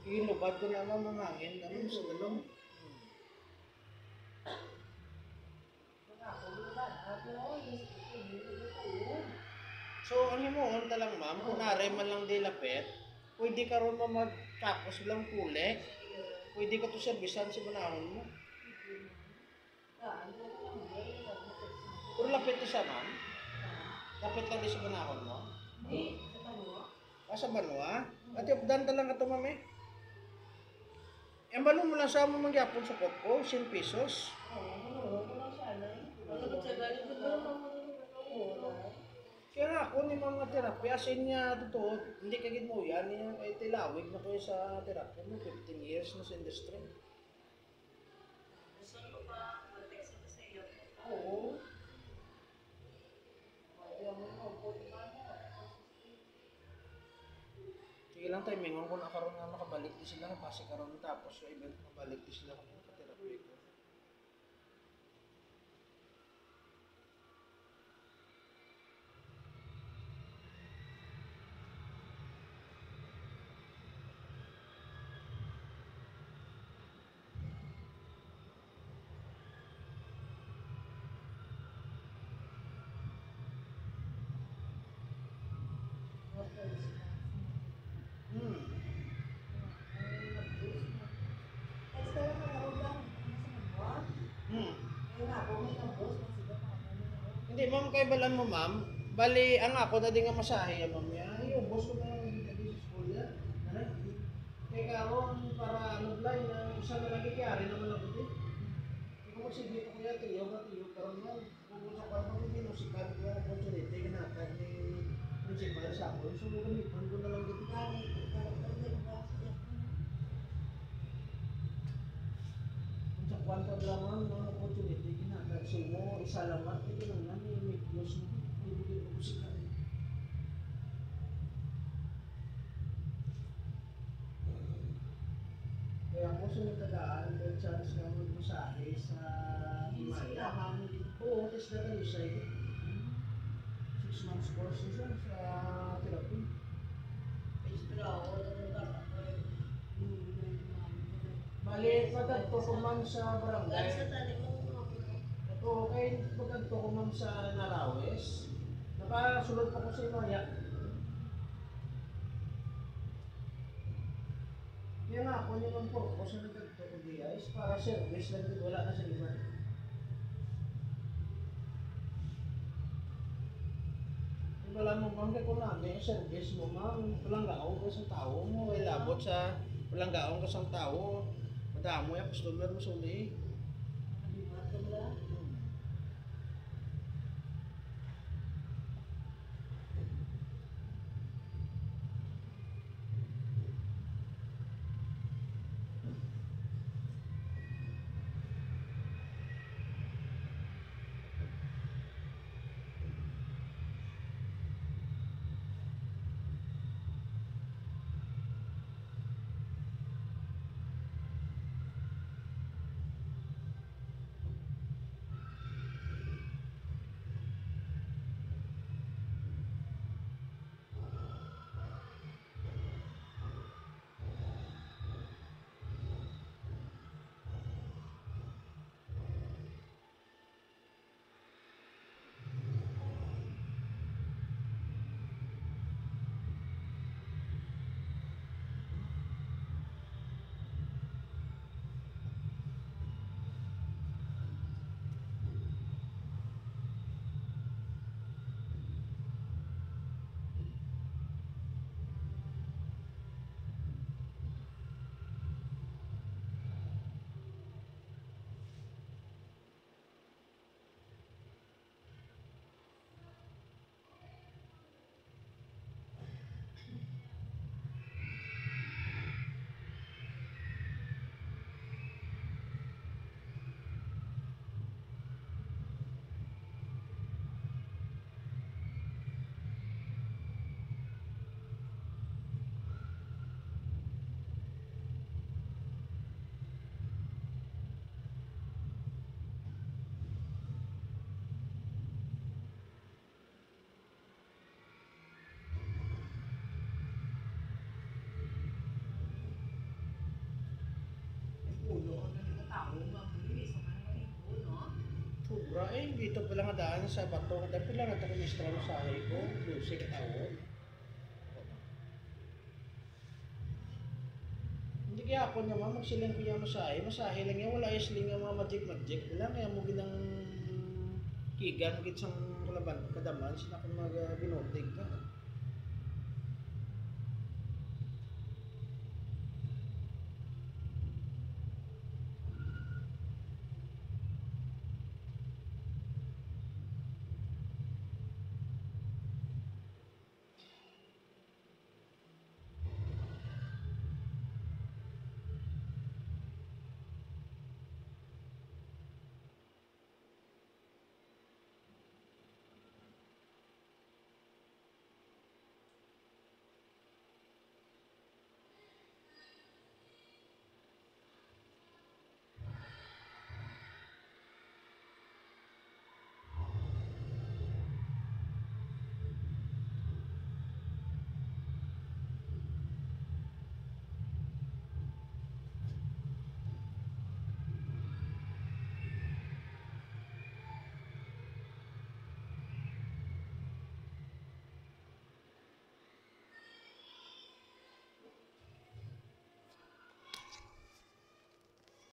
Ilubad ko naman mamangin naman sa dalong. So, ang himuon ta lang ma'am, kunwari man lang dilapit, pwede ka ron magkapos lang kulik. Pwede ka to servisan sa manahon mo. Pero lapit to siya ma'am. Lapit lang din sa manahon mo. Sa Banwa? At yung lang ka to ma'am eh. Yung balon mo lang sa mo mangyapon sa kotko, 100 pesos. Kaya nga ako ni mga therapy, asin niya totoo, hindi kagid mo yan, yung tilawig na ko sa therapy mo, 15 years na sa industry. Oo. Sige lang tayo, mingon ko na karoon nga makabalik din sila, kasi karoon tapos sa event makabalik din sila kung makatherapy ko. Hindi, ma'am, kay balan mo, ma'am. Bali, ang ako na din nga masahe, ma'am, ya. Yung boss ko na lang dito sa school ya. Kaya karon para ano blay na isa na lagi kaya naman ako din. Ikaw magsige ko kaya tiyo karon man. Kung sa kwarto ko din musikan ko ang opportunity na ni principal sa ako. So gamitan ko na lang dito. Kung sa kwarto lang ang opportunity kinatag sa mo isa lang at ito lang na may close mo. Ibigay ko musikan. Kaya ako sunod-tagaan, may chance na magmasahe sa Himaya. Oo, test na tayo siya. 6 months course siya sa therapy. Bali, pagkagto ko man sa barangay. Ito, kay pagkagto ko man sa Narawes. Nakasulod pa ko sa Himaya. Kaya nga ako yung ang purpose na nagkagto ko diya is para service lang din, wala na sa iba. Wala mo ma'am, kaya kung namin, service mo ma'am, walang gaong ka sa tao mo, ay labot sa walang gaong ka sa tao, madamo yan, customer mo suli. sobra eh. Dito pa lang daan sa bato. Dito lang at ako mistra mo sa ahay ko. Lusik tawon. Hindi kaya ako naman magsilang ko yung masahe lang yan. Wala yung siling yung mga magic wala kaya mo ginang kigan git sang kalaban kadaman sila kung mag binutig ka